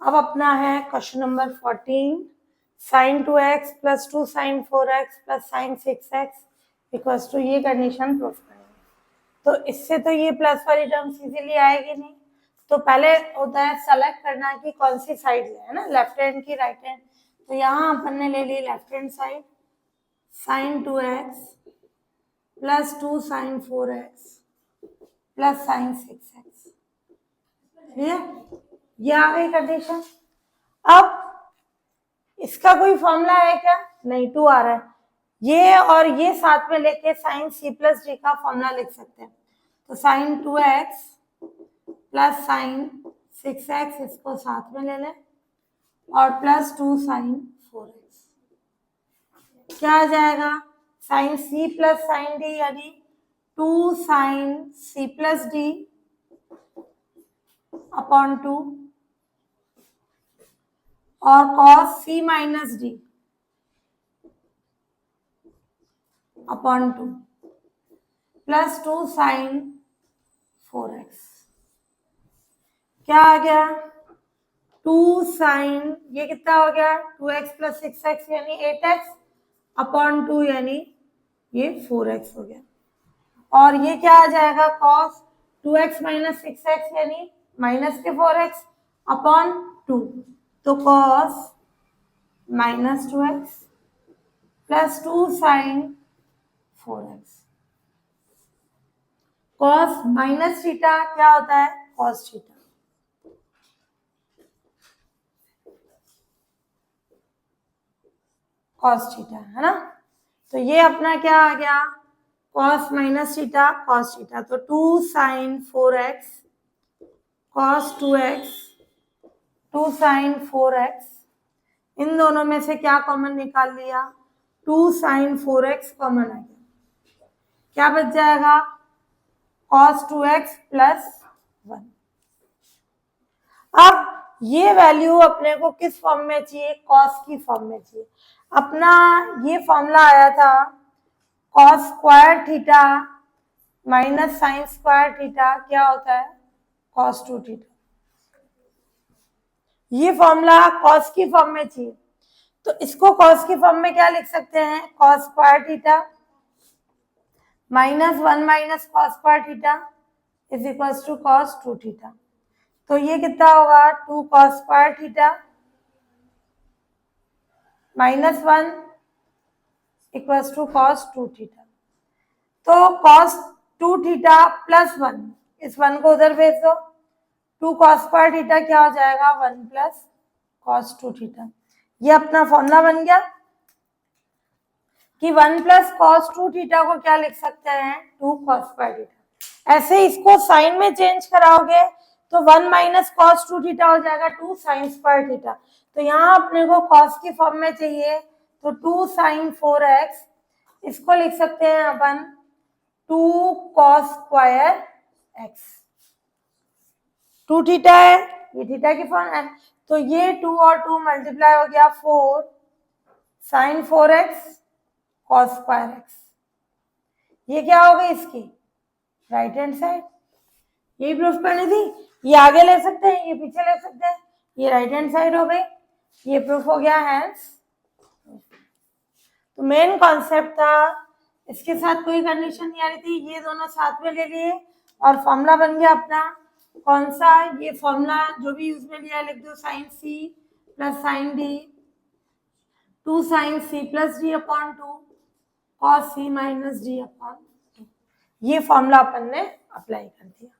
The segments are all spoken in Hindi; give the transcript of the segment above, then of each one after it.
अब अपना है question number 14, sin 2x plus 2 sin 4x plus sin 6x equals to, ये कंडीशन प्रूफ करेंगे। तो इससे तो ये प्लस वाली टर्म्स इजीली आएगी नहीं, तो पहले होता है सेलेक्ट करना कि कौन सी साइड ले, है ना, लेफ्ट हैंड की राइट हैंड। तो यहाँ अपन ने ले ली left hand side, sin 2x plus 2 sin 4x plus sin 6x, ये आ गई कंडीशन। अब इसका कोई फॉर्मूला है क्या? नहीं, 2 आ रहा है। ये और ये साथ में लेके sin c प्लस d का फॉर्मूला लिख सकते हैं। तो sin 2x plus sin 6x इसको साथ में ले लें और प्लस 2 sin 4x, क्या आ जाएगा? sin c plus sin d यानी 2 sin c plus d upon 2 और cos c minus d upon 2 plus 2 sin 4x, क्या आ गया? 2 sin, ये कितना हो गया? 2x प्लस 6x यानी 8x अपॉन 2 यानी ये 4x हो गया। और ये क्या आ जाएगा? cos 2x माइनस 6x यानी माइनस के 4x अपॉन 2, तो cos minus 2x plus 2 sin 4x। cos माइनस थीटा क्या होता है? cos theta. cos थीटा, है ना। तो ये अपना क्या आ गया? cos माइनस थीटा cos थीटा। तो 2 sin 4x cos 2x 2 sin 4x, इन दोनों में से क्या कॉमन निकाल लिया? 2 sin 4x कॉमन आ गया, क्या बच जाएगा? cos 2x plus 1। अब ये वैल्यू अपने को किस फॉर्म में चाहिए? cos की फॉर्म में चाहिए। अपना ये फॉर्मूला आया था cos square theta minus sine square theta क्या होता है? cos 2 theta. ये फॉर्मूला cos की फॉर्म में चाहिए, तो इसको cos की फॉर्म में क्या लिख सकते हैं? cos square theta minus 1 minus cos square theta is equal to cos 2 theta. तो ये कितना होगा? 2 cos square theta minus 1 equal to cos 2 theta. तो cos 2 थीटा प्लस 1, इस 1 को उधर भेज दो, 2 cos स्क्वायर थीटा क्या हो जाएगा? 1 प्लस cos 2 थीटा। ये अपना फॉर्मूला बन गया कि 1 प्लस cos 2 थीटा को क्या लिख सकते हैं? 2 cos स्क्वायर थीटा। ऐसे इसको साइन में चेंज कराओगे तो 1 माइनस cos 2 थीटा हो जाएगा 2 sin स्क्वायर थीटा। तो यहाँ अपने को cos की फॉर्म में चाहिए, तो 2 sin 4x, इसको लिख सकते हैं अपन 2 cos स्क्वायर x। 2 थीटा है, ये थीटा की फॉर्म है, तो ये 2 और 2 मल्टीप्लाई हो गया 4 sin 4x cos square x। ये क्या हो गई? इसकी राइट हैंड साइड। यही प्रूफ करनी थी। ये आगे ले सकते हैं, ये पीछे ले सकते हैं, ये राइट हैंड साइड हो गई, ये प्रूफ हो गया हैंस। तो मेन कॉन्सेप्ट था, इसके साथ कोई कंडीशन नहीं आ रही थी, ये दोनों साथ में ले लिए और फॉर्मूला बन गया अपना कौन सा? ये फॉर्मूला जो भी यूज में लिया लिख दो, sine C plus sine D 2 sine C plus D upon 2 cos c minus D upon 2। ये फॉर्मूला अपन ने अप्लाई कर दिया।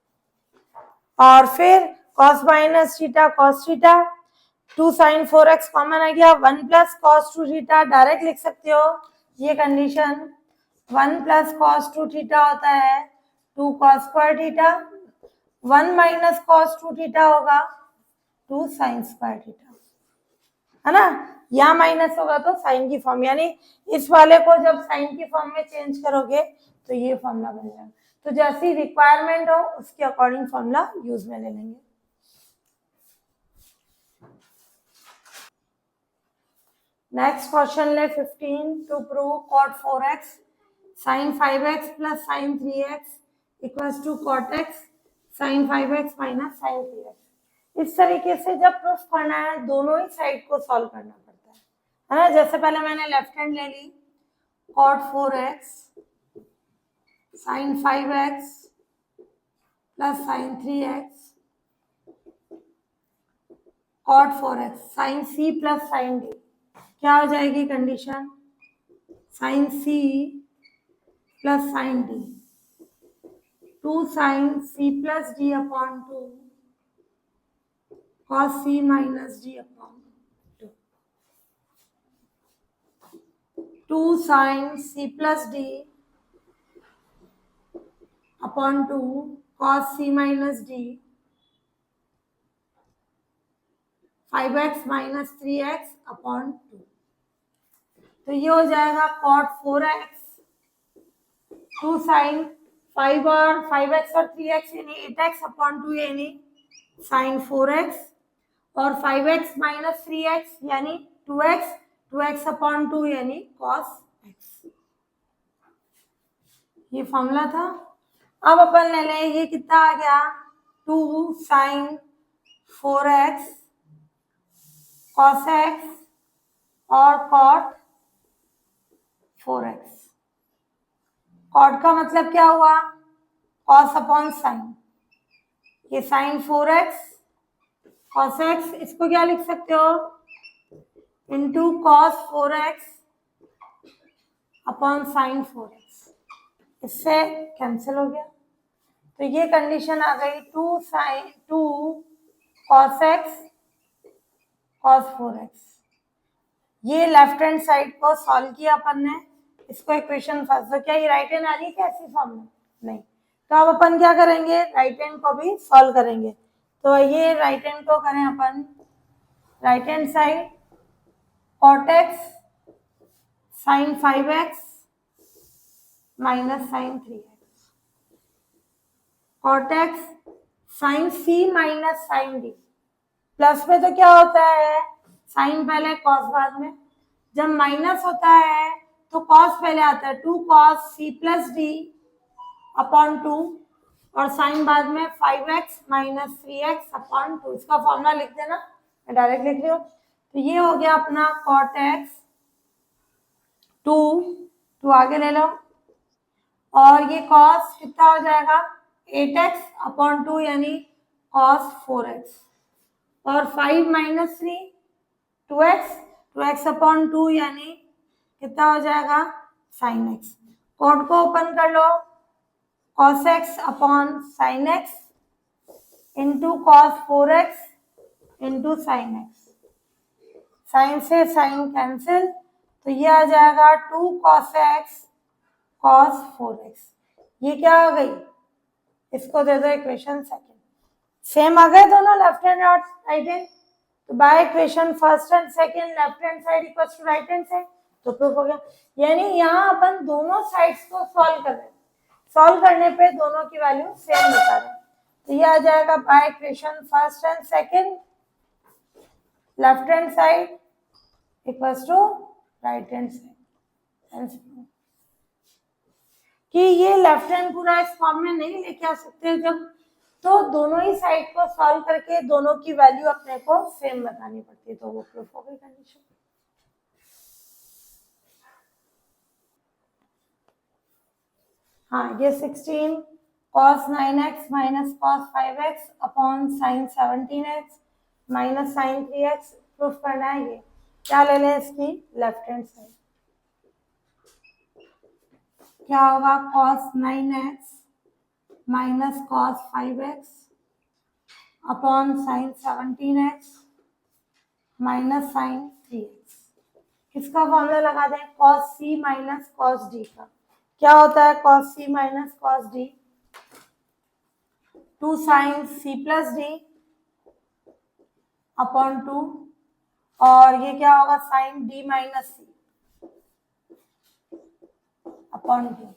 और फिर cos माइनस theta cos theta, 2 sin 4x common आ गया, 1 प्लस cos 2 थीटा डायरेक्ट लिख सकते हो। ये कंडीशन 1 प्लस cos 2 थीटा होता है 2 cos square theta, 1 minus cos 2 theta होगा 2 sin स्क्वायर थीटा, है ना। यहाँ माइनस होगा तो साइन की फॉर्म, यानी इस वाले को जब साइन की फॉर्म में चेंज करोगे तो ये फॉर्मूला बन जाएगा। तो जैसी रिक्वायरमेंट हो उसके अकॉर्डिंग फॉर्मूला यूज में ले लेंगे। नेक्स्ट क्वेश्चन ले 15, to prove cot 4x sin 5x plus sin 3x equals to cot x sin 5x minus sin 3x। इस तरीके से जब प्रूफ करना है दोनों ही साइड को सॉल्व करना पड़ता है ना। जैसे पहले मैंने लेफ्ट हैंड ले ली, cot 4x sin 5x plus sin 3x cot 4x sin c plus sin d, क्या हो जाएगी condition, sin c plus sin d, 2 sin c plus d upon 2 cos c minus d upon 2 sin c plus d upon 2 cos c minus d 5x minus 3x upon 2। तो ये हो जाएगा cot 4x 2 sin 5 और 5x और 3x यानी 8x अपॉन 2 यानी sin 4x और 5x माइनस 3x यानी 2x 2x अपॉन 2 यानी cos x। ये फॉर्मूला था। अब अपन ले लें, ये कितना आ गया, 2 sin 4x cos x और cot 4x। cot का मतलब क्या हुआ, cos अपॉन sin, ये sin 4x cos x, इसको क्या लिख सकते हो, into cos 4x upon sin 4x, इससे कैंसिल हो गया। तो ये कंडीशन आ गई 2 cos x cos 4x। ये लेफ्ट हैंड साइड को सॉल्व किया अपन ने, इसको इक्वेशन फर्स्ट। तो क्या ये राइट हैंड आ रही है क्या ऐसी फॉर्म में, नहीं। तो अब अपन क्या करेंगे, राइट हैंड को भी सॉल्व करेंगे। तो ये राइट हैंड को करें अपन, right hand side cot x sin 5x minus sin 3x, cot x sin c minus sin d। Plus में तो क्या होता है, साइन पहले कॉस बाद में, जब माइनस होता है तो कॉस पहले आता है, 2 cos c plus D upon 2 और साइन बाद में 5x माइनस 3x अपॉन 2। इसका फॉर्मूला लिख देना, मैं डायरेक्ट लिख रही हूँ। तो ये हो गया अपना cot x 2 आगे ले लो और ये cos कितना हो जाएगा 8x अपॉन 2 यानी cos 4x और 5 माइनस 3 2x अपॉन 2 यानी कितना हो जाएगा sin x। कोड को ओपन कर लो, cos x upon sin x into cos 4x into sin x, sine से साइन कैंसिल, तो ये आ जाएगा 2 cos x cos 4x। ये क्या आ गई, इसको दे दो इक्वेशन सेकंड। सेम आ गए दोनों लेफ्ट हैंड और राइट हैंड। तो by equation first and second left hand side equals to right hand side, तो प्रूफ हो गया। यानी यहाँ अपन दोनों साइड्स को सॉल्व कर रहे हैं, सॉल्व करने पे दोनों की वैल्यू सेम बता रहे हैं। तो ये आ जाएगा by equation first and second left hand side equals to right hand side. कि ये लेफ्ट हैंड पूरा इस फॉर्म में नहीं लेके आ सकते जब, तो दोनों ही साइड को सॉल्व करके दोनों की वैल्यू अपने को सेम बतानी पड़ती है, तो वो प्रूफ हो गई कंडीशन। हाँ, ये 16 cos 9x minus cos 5x upon sin 17x minus sin 3x proof करना है। ये क्या ले लें, इसकी लेफ्ट हैंड साइड, क्या होगा cos 9x minus cos 5x upon sin 17x minus sin 3x। किसका फॉर्मूला लगा दें, cos c minus cos d का। क्या होता है cos c minus cos d, 2 sin c plus d upon 2 और ये क्या होगा sin d minus c upon 2।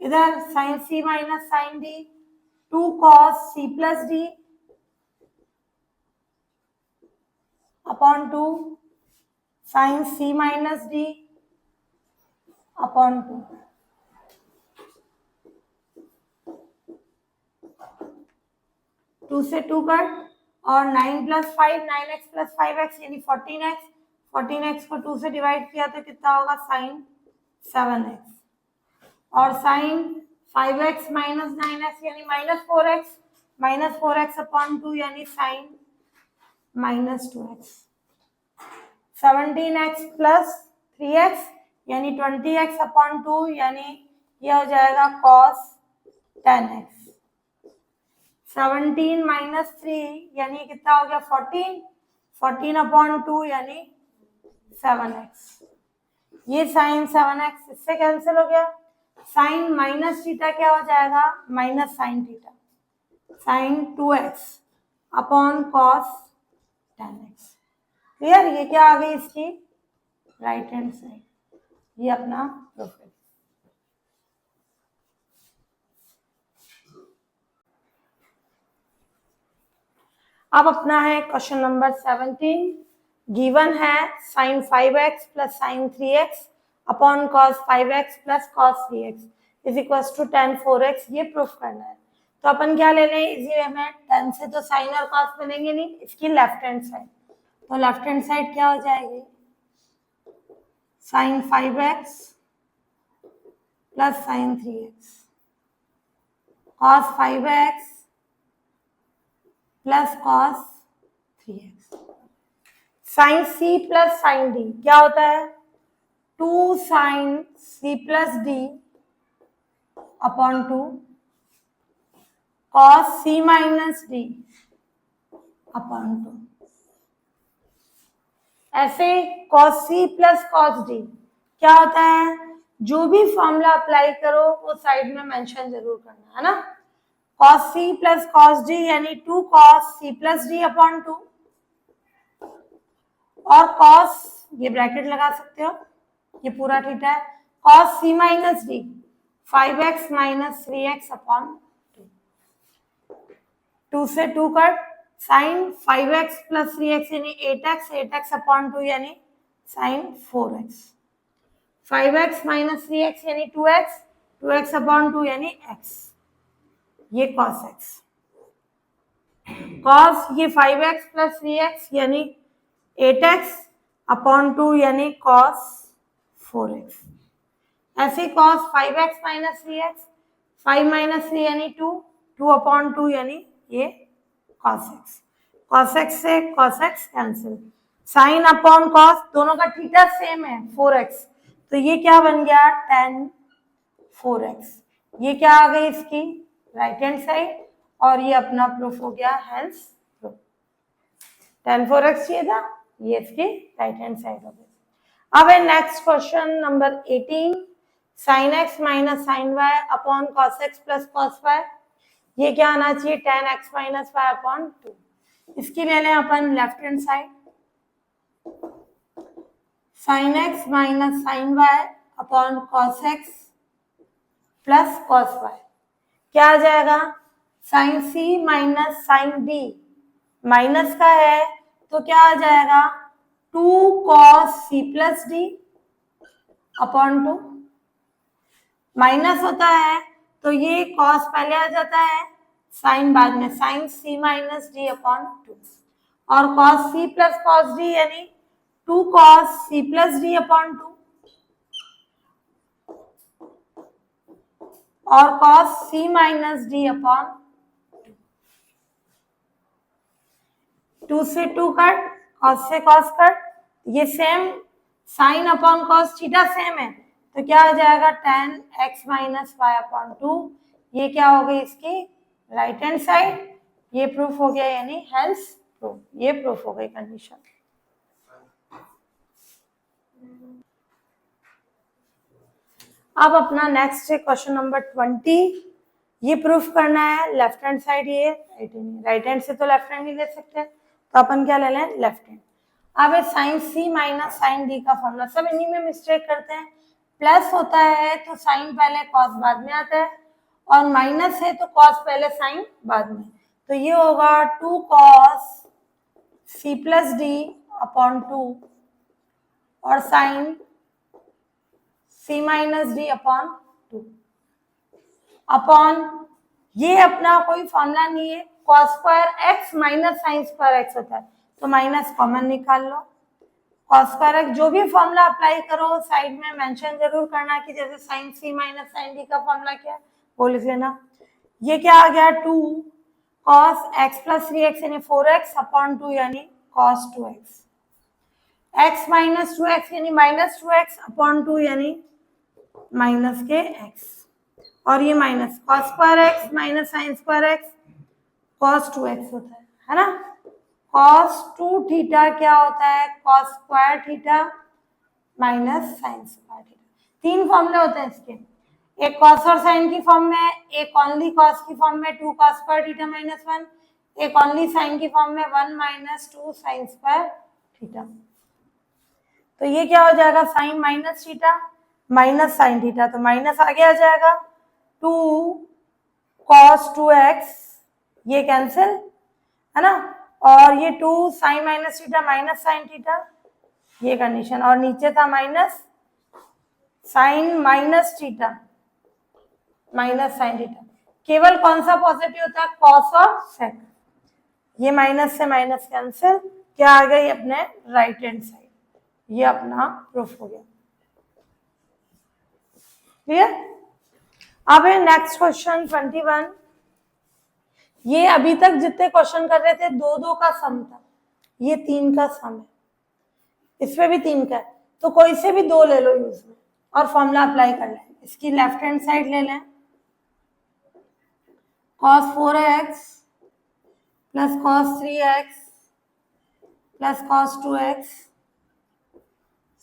इधर sin c minus sin d 2 cos c plus d upon 2 sin c minus d upon 2। 2 से 2 कट, और 9 + 5 9x + 5x यानी 14x, 14x को 2 से डिवाइड किया तो कितना होगा sin 7x, और sin 5x - 9x यानी -4x, -4x अपॉन 2 यानी sin -2x, 17x + 3x यानी 20x अपॉन 2 यानी यह हो जाएगा cos 10x, 17 - 3 यानी कितना हो गया 14, 14 अपॉन 2 यानी 7x, ये sin 7x इससे कैंसिल हो गया, sin -θ क्या हो जाएगा -sin θ, sin 2x upon cos 10x। Clear, ये क्या आ गई इसकी राइट हैंड साइड, ये अपना प्रूफ है। अब अपना है क्वेश्चन नंबर 17, गिवन है sin 5x + sin 3x upon cos 5x + cos 3x is equal to tan 4x, ये प्रूफ करना है। तो अपन क्या ले लें इजी वे में, tan से तो sin और cos बनेंगे नहीं, इसकी लेफ्ट हैंड साइड, तो लेफ्ट हैंड साइड क्या हो जाएगी sin 5x + sin 3x cos 5x + cos 3x, sin c + sin d क्या होता है 2 sin c + d upon 2 cos c - d upon 2, ऐसे cos c + cos d क्या होता है, जो भी फॉर्मूला अप्लाई करो वो साइड में मेंशन जरूर करना है ना, cos c + cos d यानी 2 cos c + d अपॉन 2, और cos ये ब्रैकेट लगा सकते हो, ये पूरा थीटा है, cos c - d 5x - 3x upon 2 से 2 कट, sin 5x + 3x यानी 8x, 8x अपॉन 2 यानी sin 4x, 5x - 3x यानी 2x, 2x अपॉन 2 यानी x, ये cos x, cos ये 5x + 3x यानी 8x अपॉन 2 यानी cos 4x, ऐसे cos 5x - 3x, 5 - 3 यानी 2, 2 अपॉन 2 यानी ये cos x, cos x से cos x cancel, sin upon cos दोनों का थीटा सेम है 4x, तो ये क्या बन गया tan 4x, ये क्या आ गई इसकी राइट हैंड साइड, और ये अपना प्रूफ हो गया हेंस प्रूफ, tan 4x चाहिए था, ये इसकी राइट हैंड साइड हो गई। अब है next question number 18, sin x - sin y upon cos x + cos y, ये क्या आना चाहिए tan x - y अपॉन 2, इसकी ले लें अपन left hand side, sin x - sin y upon cos x + cos y क्या आ जाएगा sin c - sin d, minus का है तो क्या आ जाएगा 2 cos c + d upon 2, minus होता है तो ये cos पहले आ जाता है, sin बाद में, sin c - d अपॉन 2, और cos c + cos d यानी 2 cos c + d अपॉन 2, और cos c - d अपॉन 2 से 2 कट, cos से cos कट, ये same sin upon cos theta same है, तो क्या हो जाएगा tan x - y अपॉन 2, ये क्या हो गई इसकी राइट हैंड साइड, ये प्रूफ हो गया यानी हेंस प्रूफ, ये प्रूफ हो गई कंडीशन। अब अपना नेक्स्ट है क्वेश्चन नंबर 20, ये प्रूफ करना है लेफ्ट हैंड साइड, ये राइट हैंड से तो लेफ्ट हैंड ही ले सकते हैं, तो अपन क्या ले लें लेफ्ट हैंड। अब sin c - sin d का फॉर्मूला, सब इन्हीं में मिस्टेक करते हैं, प्लस होता है तो साइन पहले कॉस बाद में आता है, और माइनस है तो कॉस पहले साइन बाद में, तो ये होगा 2 cos c + d अपॉन 2 और sine c - d upon 2 upon, ये अपना कोई फॉर्मूला नहीं है, cos square x minus sine square x होता है, तो माइनस कॉमन निकाल लो। कॉस स्क्वायर एक्स जो भी फॉर्मूला अप्लाई करो साइड में मेंशन जरूर करना कि जैसे साइन सी माइनस साइन डी का फॉर्मूला क्या है वो लिख लेना। ये क्या आ गया 2 cos x प्लस 3x यानी 4x अपॉन 2 यानी cos 2x, x minus 2x यानी माइनस 2x अपॉन 2 यानी माइनस के x, और ये minus cos square x minus sine square x cos 2x होता है ना। cos 2 थीटा क्या होता है cos square theta minus sine square theta. तीन फॉर्मूले होते हैं इसके, एक cos और sin की फॉर्म में, एक ओनली cos की फॉर्म में 2 cos स्क्वायर थीटा माइनस 1, एक ओनली sin की फॉर्म में 1 माइनस 2 sin स्क्वायर थीटा। तो ये क्या हो जाएगा sin minus theta minus sin theta, तो माइनस आगे आ जाएगा 2 cos 2x, ये कैंसिल है ना, और ये 2 sin minus theta minus sin theta, ये कंडीशन, और नीचे था minus sin minus theta minus sin theta. केवल कौन सा पॉजिटिव होता है cos और sec, ये माइनस से माइनस कैंसिल, क्या आ गई अपने राइट हैंड साइड, ये अपना प्रूफ हो गया। क्लियर। अब है नेक्स्ट क्वेश्चन 21। ये अभी तक जितने क्वेश्चन कर रहे थे 2-2 का सम था, ये 3 का सम है, इसमें भी 3 का है, तो कोई से भी 2 ले लो यूज में और फॉर्मूला अप्लाई कर लें। इसकी लेफ्ट हैंड साइड ले लें, cos 4x plus cos 3x plus cos 2x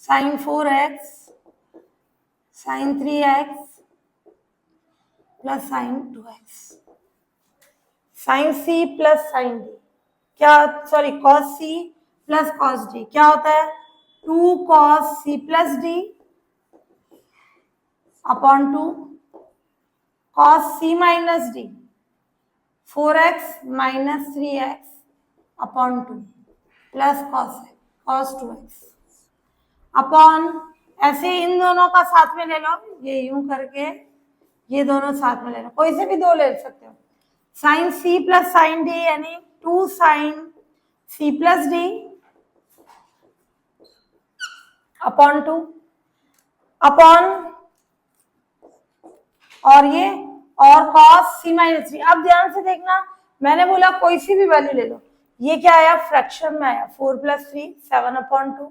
sin 4x sin 3x plus sin 2x sin c plus sin d, क्या sorry cos c plus cos d क्या होता है 2 cos c plus d upon 2 cos c minus d 4x minus 3x upon 2 plus cos 2x upon, ऐसे इन दोनों का साथ में ले लो, ये यूं करके ये दोनों साथ में ले लो, कोई से भी 2 ले सकते हो। sin c plus sin d यानी 2 sin c plus d upon 2 upon, और ये और cos c माइनस d। अब ध्यान से देखना, मैंने बोला कोई सी भी वैल्यू ले लो, ये क्या आया फ्रैक्शन में आया 4 प्लस 3 7 अपॉन 2,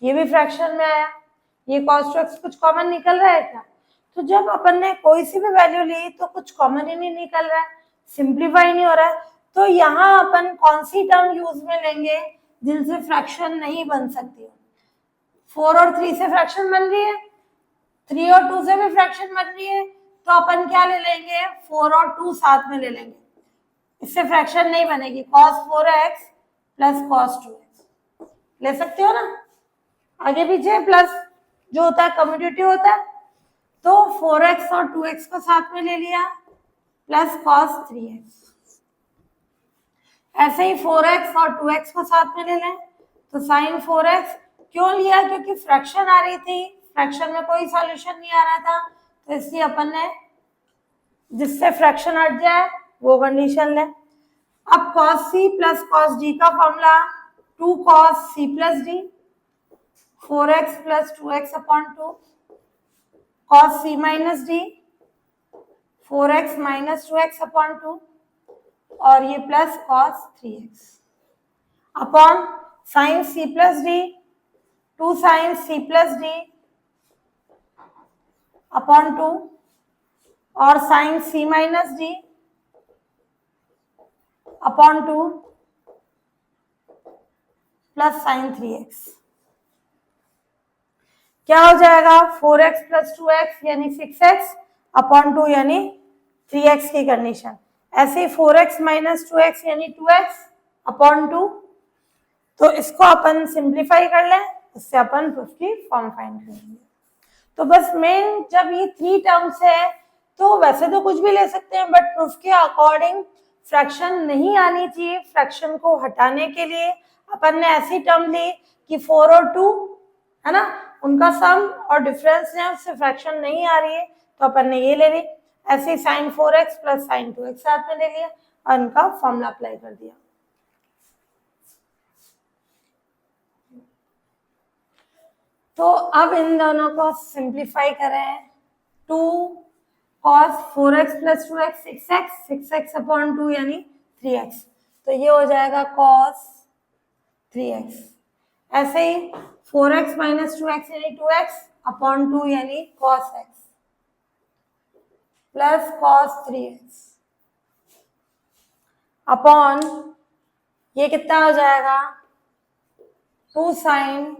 ये भी फ्रैक्शन में आया, ये cos 2x कुछ कॉमन निकल रहा है क्या, तो जब अपन ने कोई सी भी वैल्यू ली तो कुछ कॉमन ही नहीं निकल रहा है, सिंप्लीफाई नहीं हो रहा है, तो यहाँ अपन कौन सी टर्म यूज में लेंगे जिनसे फ्रैक्शन नहीं बन सकती हो। 4 और 3 से फ्रैक्शन बन रही है, 3 और 2 से भी फ्रैक्शन बन रही है, तो अपन क्या ले लेंगे 4 और 2 साथ में ले लेंगे, इससे फ्रैक्शन नहीं बनेगी, cos 4x plus cos 2x ले सकते हो ना, आगे पीछे प्लस जो होता है कम्यूटेटिव होता है, तो 4x और 2x को साथ में ले लिया प्लस cos 3x, ऐसे ही 4x और 2x को साथ में ले लें तो sin 4x, क्यों लिया क्योंकि फ्रैक्शन आ रही थी, फ्रैक्शन में कोई सॉल्यूशन नहीं आ रहा था, तो इसलिए अपन ने जिससे फ्रैक्शन हट जाए वो कंडीशन ले। अब cos c plus cos d का formula 2 cos c plus d 4x plus 2x upon 2 cos c minus d 4x minus 2x upon 2 और ये प्लस cos 3x अपॉन sin c plus d 2 sin c plus d upon 2 और sin c minus d upon 2 plus sin 3x, क्या हो जाएगा 4x प्लस 2x यानी 6x अपॉन 2 यानी 3x की कंडीशन, ऐसे ही 4x माइनस 2x यानी 2x अपॉन 2, तो इसको अपन सिंप्लीफाई कर लें, इससे अपन प्रूफ की फॉर्म फाइंड करेंगे। तो बस मेन जब ये 3 टर्म्स है तो वैसे तो कुछ भी ले सकते हैं, बट प्रूफ के अकॉर्डिंग फ्रैक्शन नहीं आनी चाहिए, फ्रैक्शन को हटाने के लिए अपन ने ऐसी टर्म ली कि 4 और 2 है ना, उनका सम और डिफरेंस है, उससे फ्रैक्शन नहीं आ रही है, तो अपन ने ये ले ली, ऐसे sin 4x plus sin 2x साथ में ले लिया, और इनका फॉर्मूला अप्लाई कर दिया। तो अब इन दोनों को सिंप्लीफाई करें। 2 cos 4x plus 2x 6x, 6x upon 2 यानी 3x, तो ये हो जाएगा cos 3x। ऐसे ही 4x minus 2x यानी 2x अपॉन 2 यानी cos x plus cos 3x upon ये कितना हो जाएगा 2 sin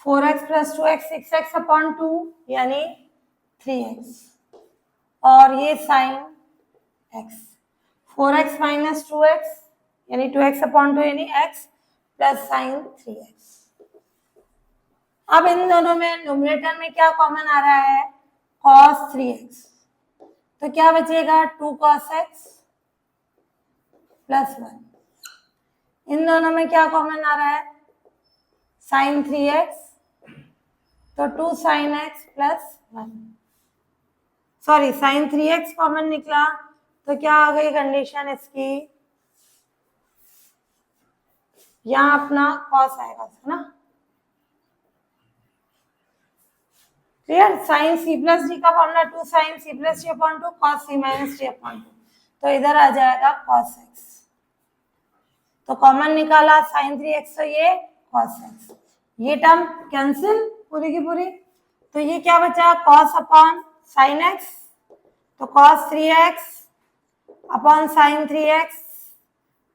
4x plus 2x 6x upon 2 यानी 3x और ये sin x 4x minus 2x यानी 2x अपॉन 2 यानी x प्लस sin 3x। अब इन दोनों में न्यूमरेटर में क्या कॉमन आ रहा है cos 3x, तो क्या बचेगा 2 cos x प्लस 1। इन दोनों में क्या कॉमन आ रहा है sin 3x, तो 2 sin x plus 1, sorry sin 3x common निकला, तो क्या आ गई कंडीशन इसकी, यहाँ अपना cos आएगा है ना, clear. sin c plus D का formula 2 sin c plus D upon 2 cos c minus D upon 2, तो इधर आ जाएगा cos x, तो कॉमन निकाला sin 3x, तो ये cos x, ये टर्म कैंसिल पूरी की पूरी, तो ये क्या बचा cos अपॉन sin x, तो cos 3x अपॉन sin 3x,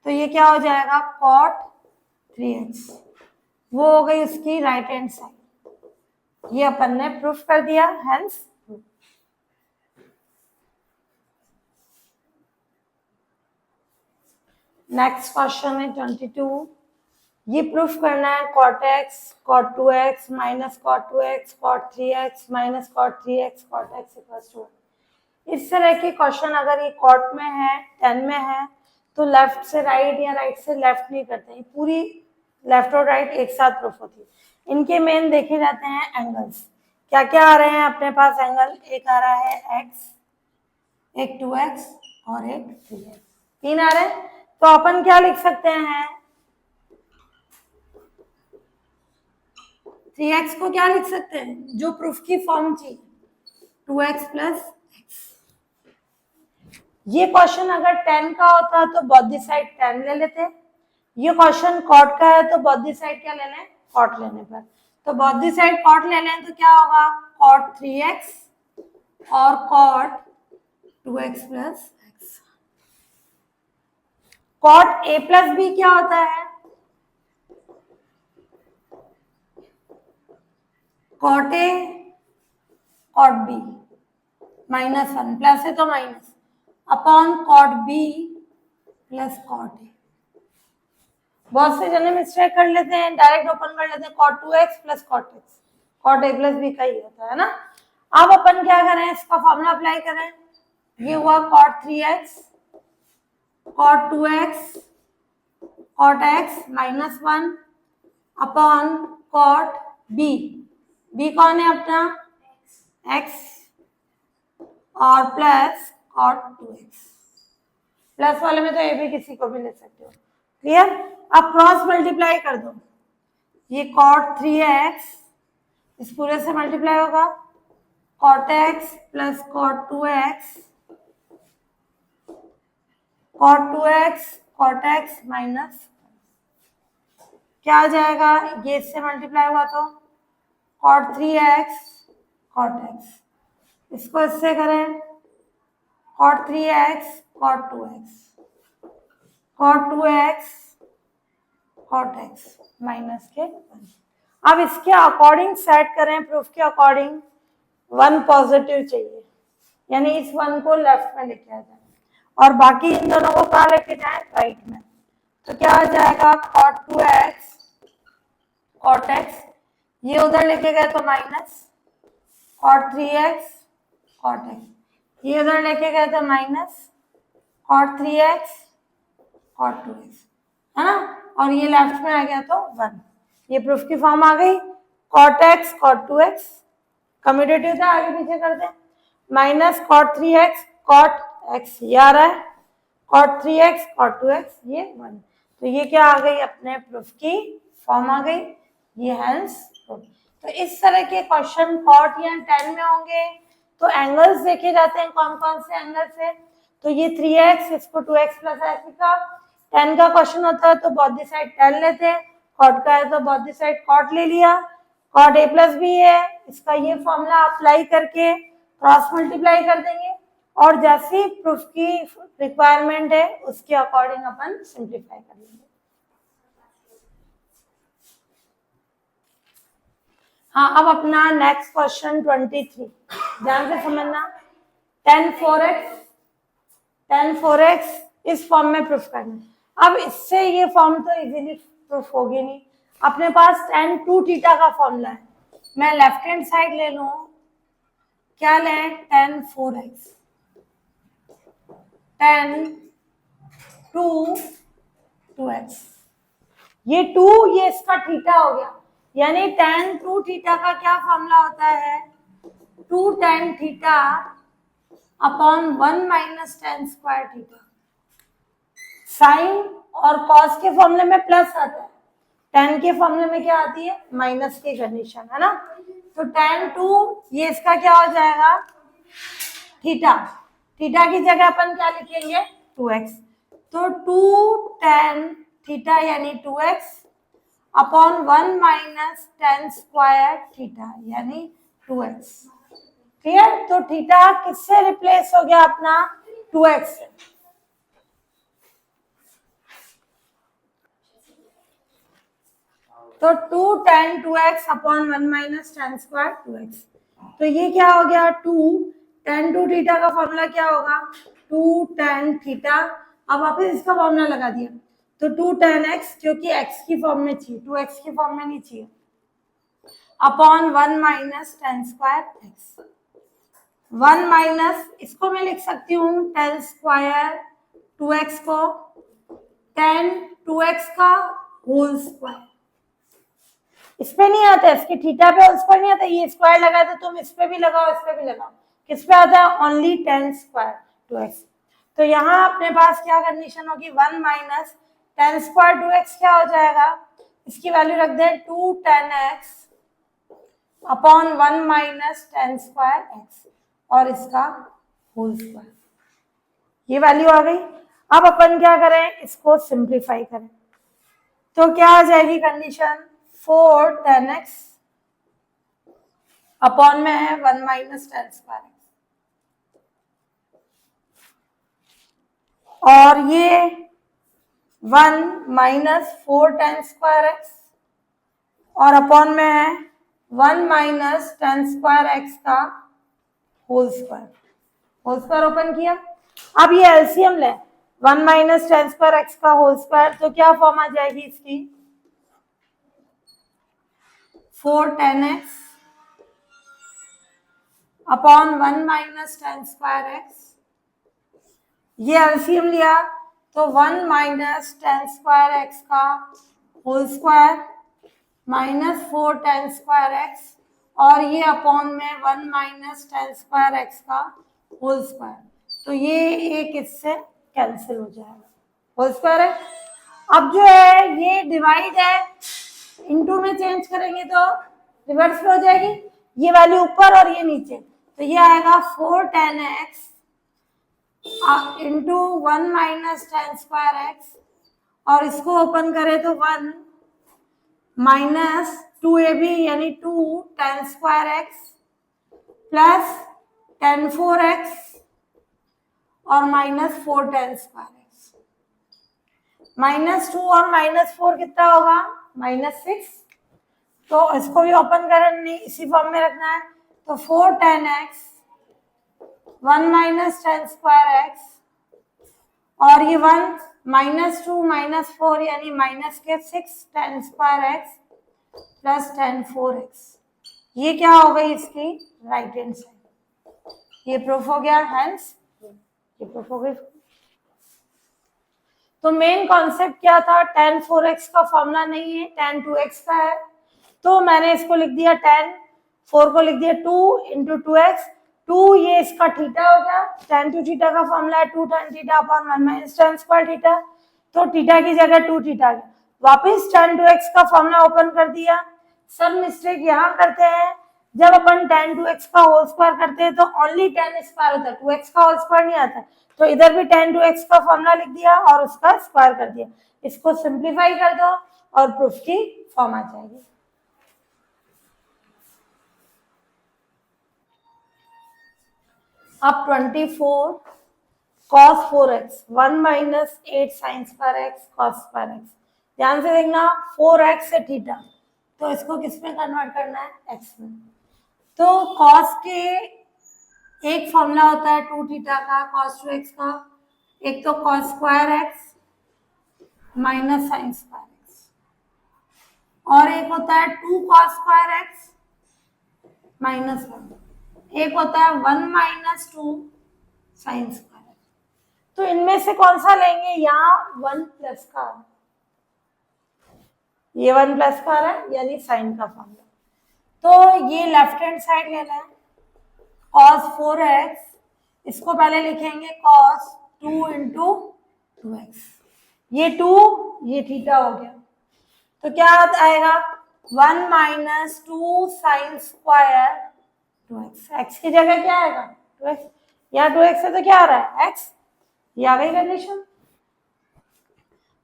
तो ये क्या हो जाएगा cot 3x, वो हो गई उसकी राइट हैंड साइड। ये अपन ने प्रूफ कर दिया, हेंस नेक्स्ट क्वेश्चन है 22। ये प्रूफ करना है cot x cot 2x minus cot 2x cot 3x minus cot 3x cot x equals to 1। इस तरह के क्वेश्चन अगर ये कॉट में है 10 में है तो लेफ्ट से राइट या राइट से लेफ्ट नहीं करते, पूरी लेफ्ट और राइट एक साथ प्रूफ होती है। इनके मेन देखे जाते हैं एंगल्स, क्या क्या आ रहे हैं अपने पास एंगल, एक आ रहा है x, एक 2x और एक 3x, 3 आ रहे हैं। तो अपन क्या लिख सकते हैं 3x को क्या लिख सकते हैं जो प्रूफ की फॉर्म थी 2x प्लस x। ये क्वेश्चन अगर 10 का होता तो बोथ द साइड 10 ले लेते, ये क्वेश्चन कॉट का है तो बोथ द साइड क्या ले लें कॉट लेने पर, तो बोथ द साइड कॉट ले लें तो क्या होगा cot 3x और cot 2x plus x। cot a plus b क्या होता है cot a cot b minus 1 plus है तो minus upon cot b plus cot a। बहुत से जने मिस्टेक कर लेते हैं, डायरेक्ट ओपन कर लेते हैं cot 2x plus cot x, cot a plus b का ही होता है ना। अब अपन क्या करें इसका फॉर्मूला अप्लाई करें, ये हुआ cot 3x cot 2x cot x minus 1 upon cot b, b कौन है अपना x और प्लस cot 2x, प्लस वाले में तो ए भी किसी को भी ले सकते हो, क्लियर। अब क्रॉस मल्टीप्लाई कर दो, ये cot 3x इस पूरे से मल्टीप्लाई होगा cot x plus cot 2x cot 2x cot x minus क्या आ जाएगा, ये इससे मल्टीप्लाई हुआ तो cot 3x cot x, इसको इससे करें cot 3x cot 2x cot 2x cot x minus के 1। अब इसके अकॉर्डिंग सेट करें, प्रूफ के अकॉर्डिंग 1 पॉजिटिव चाहिए, यानी इस 1 को लेफ्ट में लेके आ जाए और बाकी इन दोनों को कहाँ लेके जाए राइट में, तो क्या आ जाएगा cot 2x cot x, ये उधर लेके गए तो minus cot 3x cot x, ये उधर लेके गए तो minus cot 3x cot 2x है ना, और ये लेफ्ट में आ गया तो 1। ये प्रूफ की फॉर्म आ गई cot x cot 2x, commutative था आगे पीछे करते हैं, minus cot 3x cot x ये आ रहा है cot 3x cot 2x ये 1। तो ये क्या आ गई, अपने प्रूफ की फॉर्म आ गई, ये हेंस प्रूफ। तो इस तरह के क्वेश्चन कॉट या tan में होंगे। तो एंगल्स देखे जाते हैं, कौन कौन से एंगल से। तो ये 3x, इसको 2x प्लस x का। tan का क्वेश्चन होता है तो बोथ द साइड tan लेते हैं, कॉट का है तो बोथ द साइड कॉट ले लिया। कॉट a प्लस बी है, इसका ये फॉर्मूला अप्लाई करके क्रॉस मल्टीप्लाई कर देंगे, और जैसी प्रूफ की रिक्वायरमेंट है उसके अकॉर्डिंग अपन सिंप्लीफाई कर लेंगे। हाँ, अब अपना नेक्स्ट क्वेश्चन 23, ध्यान से समझना। tan 4x इस फॉर्म में प्रूफ करना है। अब इससे ये फॉर्म तो इजीली प्रूफ होगी नहीं, अपने पास tan 2 थीटा का फॉर्मूला है। मैं लेफ्ट हैंड साइड ले लूं, क्या लें, tan 4x tan 2x, ये 2 ये इसका थीटा हो गया, यानी tan 2 थीटा का क्या फॉर्मूला होता है, 2 tan theta upon 1 minus tan square theta. Sine और कॉस के फॉर्मूले में प्लस आता है, tan के फॉर्मूले में क्या आती है, माइनस की कंडीशन, है ना। तो tan 2 ये इसका क्या हो जाएगा, थीटा। थीटा की जगह अपन क्या लिखेंगे, 2x। तो 2 tan थीटा यानी 2x upon 1 minus tan square theta यानी 2x। क्लियर। तो थीटा किससे रिप्लेस हो गया अपना, 2x से। तो 2 tan 2x upon 1 minus tan square 2x। तो ये क्या हो गया, 2 tan 2 थीटा का फॉर्मूला क्या होगा, 2 tan थीटा। अब वापस इसका फॉर्मूला लगा दिया, तो 2 tan x, क्योंकि x की फॉर्म में चाहिए, 2x की फॉर्म में नहीं चाहिए, upon 1 minus tan square x। 1 minus, इसको मैं लिख सकती हूँ tan स्क्वायर 2x को tan 2x का होल स्क्वायर। इस पे नहीं आता, इसके थीटा पे उस पर नहीं आता, ये स्क्वायर लगा तो तुम इस पे भी लगाओ, इस पे भी लगाओ, किस पे आता है, ओनली tan स्क्वायर 2x। तो यहाँ अपने पास क्या कंडीशन होगी, 1 माइनस tan स्क्वायर 2x क्या हो जाएगा, इसकी वैल्यू रख दे 2 tan x upon 1 minus tan square x और इसका होल स्क्वायर, ये वैल्यू आ गई। अब अपन क्या करें, इसको सिंप्लीफाई करें, तो क्या आ जाएगी कंडीशन, 4 tan x अपॉन में है 1 माइनस tan स्क्वायर x, और ये 1 माइनस 4 tan स्क्वायर x और अपॉन में है 1 माइनस tan स्क्वायर x का whole square. Whole square open किया, अब ये एलसीएम ले, 1 माइनस tan स्क्वायर x का होल स्क्वायर, तो क्या फॉर्म आ जाएगी इसकी, 4 tan x upon 1 minus tan square x। ये एलसीएम लिया तो 1 माइनस tan स्क्वायर x का whole square minus 4 tan square x, और ये अपॉन में 1 माइनस tan स्क्वायर x का होल स्क्वायर। तो ये एक इससे कैंसिल हो जाएगा, होल स्क्वायर है। अब जो है ये डिवाइड है, इनटू में चेंज करेंगे तो रिवर्स में हो जाएगी, ये वैल्यू ऊपर और ये नीचे, तो ये आएगा 4 tan x into 1 minus tan square x, और इसको ओपन करें तो 1 माइनस 2ab यानी 2 tan square x plus tan 4x और माइनस 4 tan स्क्वायर x। -2 और -4 कितना होगा, -6। तो इसको भी ओपन करना, इसी फॉर्म में रखना है, तो 4 tan x 1 minus tan square x, और ये 1 -2 -4 यानी माइनस के 6 tan square x plus tan 4x। ये क्या हो गई इसकी राइट हैंड साइड, ये प्रूफ हो गया, हेंस ये प्रूफ हो गई। तो मेन कॉन्सेप्ट क्या था, tan 4x का फॉर्मूला नहीं है, tan 2x का है, तो मैंने इसको लिख दिया tan 4 को लिख दिया 2 इंटू 2x, 2 ये इसका थीटा हो गया, tan 2 थीटा का फॉर्मूला है 2 tan theta upon 1 minus tan square theta, तो थीटा की जगह 2 थीटा गया। वापस tan 2x का फॉर्मूला ओपन कर दिया। सब मिस्टेक यहाँ करते हैं, जब अपन tan 2x का होल स्क्वायर करते हैं तो ओनली tan स्क्वायर होता है, 2x का होल स्क्वायर नहीं आता, तो इधर भी tan 2x का फॉर्मूला लिख दिया और उसका स्क्वायर कर दिया। इसको सिंप्लीफाई कर दो और प्रूफ की फॉर्म आ जाएगी। अब 24 cos 4x 1 minus 8 sine square x cos square x। ध्यान से देखना, 4x है थीटा, तो इसको किस में कन्वर्ट करना है, x में। तो cos के एक फॉर्मूला होता है 2 थीटा का cos 2x का, एक तो cos square x minus sine square x, और एक होता है 2 cos स्क्वायर x माइनस 1, एक होता है 1 माइनस 2 साइन स्क्वायर। तो इनमें से कौन सा लेंगे, यहाँ 1 प्लस का, ये 1 प्लस का है यानी साइन का फॉर्मूला, तो ये लेफ्ट हैंड साइड लेना है cos 4x, इसको पहले लिखेंगे cos 2 इंटू 2x, ये 2 ये थीटा हो गया, तो क्या आएगा 1 minus 2 sine square 2x, x की जगह क्या आएगा 2x, यहाँ 2x है तो क्या आ रहा है x, ये आ गई कंडीशन।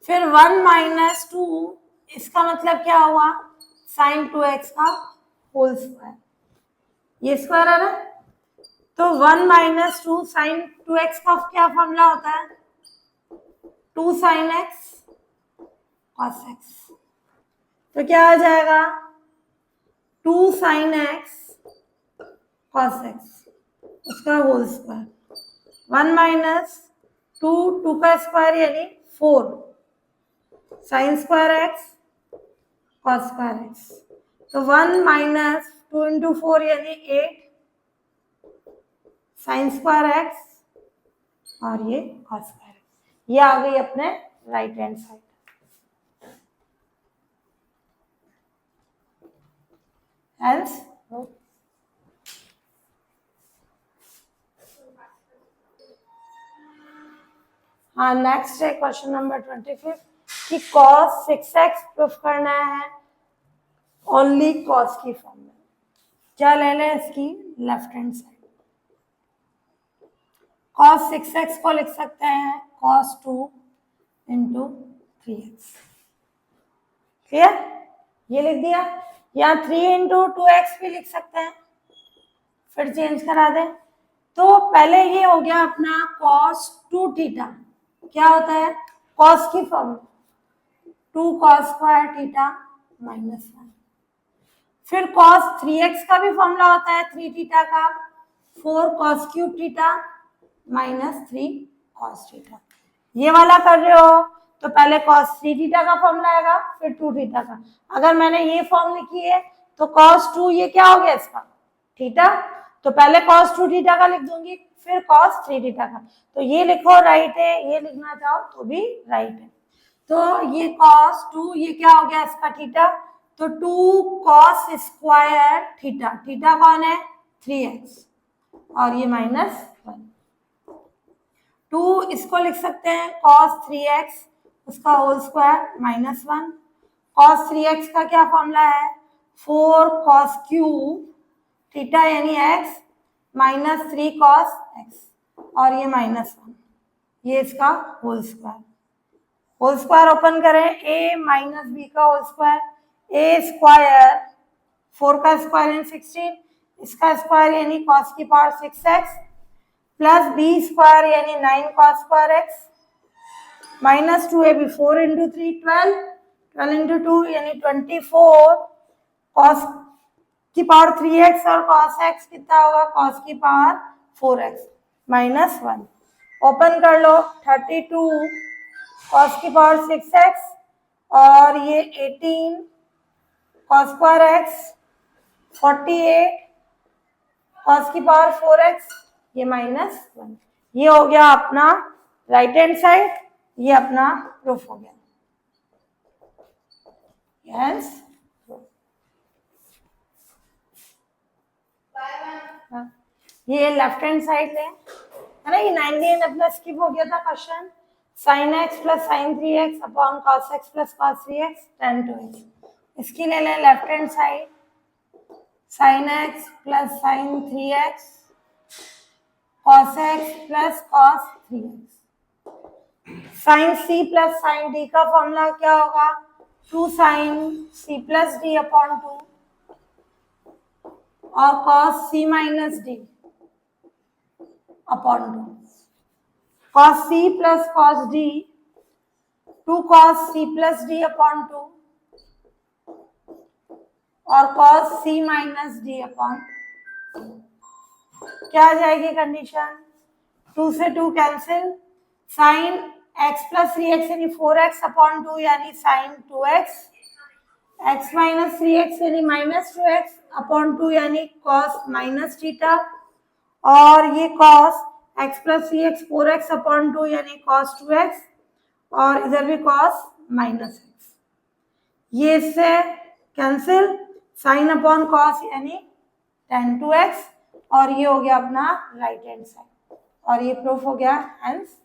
फिर 1 माइनस 2, इसका मतलब क्या हुआ साइन 2x का होल स्क्वायर, ये स्क्वायर आ रहा है, तो 1 माइनस 2 साइन 2x का क्या फॉर्मूला होता है 2 साइन x cos x, तो क्या आ जाएगा 2 साइन x cos x उसका होल स्क्वायर, 1 माइनस 2 का स्क्वायर यानी 4 sine square x cos square x, तो 1 माइनस 2 इंटू 4 यानी 8 साइन स्क्वायर x और ये cos स्क्वायर x, ये आ गई अपने राइट हैंड साइड। Hence, हाँ नेक्स्ट है क्वेश्चन नंबर 25 कि cos 6x प्रूफ करना है ओनली cos की फॉर्म में। क्या ले लें इसकी left hand side, cos 6x को लिख सकते हैं cos 2 इंटू 3x, क्लियर, ये लिख दिया, या 3 इंटू 2x भी लिख सकते हैं, फिर चेंज करा दें। तो पहले ये हो गया अपना cos 2 थीटा, क्या होता है cos की form 2 cos square theta minus 1, फिर cos 3x का भी फॉर्मूला होता है 3 थीटा का 4 cos cube theta minus 3 cos theta. ये वाला कर रहे हो तो पहले cos 3 थीटा का फॉर्मूला आएगा फिर 2 थीटा का, अगर मैंने ये फॉर्म लिखी है तो cos 2 ये क्या हो गया इसका थीटा, तो पहले cos 2 थीटा का लिख दूंगी फिर cos 3 थीटा का, तो ये लिखो राइट है, ये लिखना चाहो तो भी राइट है। तो ये cos 2 ये क्या हो गया इसका थीटा, तो 2 cos स्क्वायर थीटा, थीटा कौन है 3x और ये माइनस 1, 2 इसको लिख सकते हैं cos 3x उसका whole square minus 1, cos 3x का क्या फॉर्मूला है 4 cos क्यूब थीटा यानी x माइनस 3 cos x और ये माइनस 1, ये इसका whole square, whole square open करें a माइनस बी का होल स्क्वायर, a स्क्वायर 4 का स्क्वायर यानी 16, इसका स्क्वायर यानी cos की power 6x plus B square यानी 9 cos square x minus 2ab 4 into 3 12, 12 into 2 यानी 24 cos की पावर 3x और cos x कितना होगा cos की पावर 4x माइनस 1, ओपन कर लो 32 cos की पावर 6x और ये 18 cos स्क्वायर x 48 cos की पावर 4x ये माइनस 1, ये हो गया अपना राइट हैंड साइड, ये अपना प्रूफ हो गया। यस ये लेफ्ट हैंड साइड ले, है ना, ये 19 अपना स्किप हो गया था question. sin x plus sign 3x upon cos x plus cos 3x tan 2x। इसकी ले लें left hand side, sin x plus sign 3x cos x plus cos 3x। sin c plus sin d का फॉर्मूला क्या होगा, 2 sin c plus d upon 2 और cos c minus d upon 2। cos c plus cos d 2 cos c plus d upon 2 और cos c minus d upon, क्या आ जाएगी कंडीशन, 2 से 2 cancel, sign x plus 3x यानी 4x अपॉन 2 यानी sign 2x, x minus 3x यानी माइनस 2x अपॉन 2 यानी cos माइनस थीटा, और ये cos x plus 3x 4x upon 2 यानी cos 2x, और इधर भी cos माइनस x, ये इससे कैंसिल, साइन अपॉन cos यानी tan 2x, और ये हो गया अपना राइट हैंड साइड, और ये प्रूफ हो गया, हेंस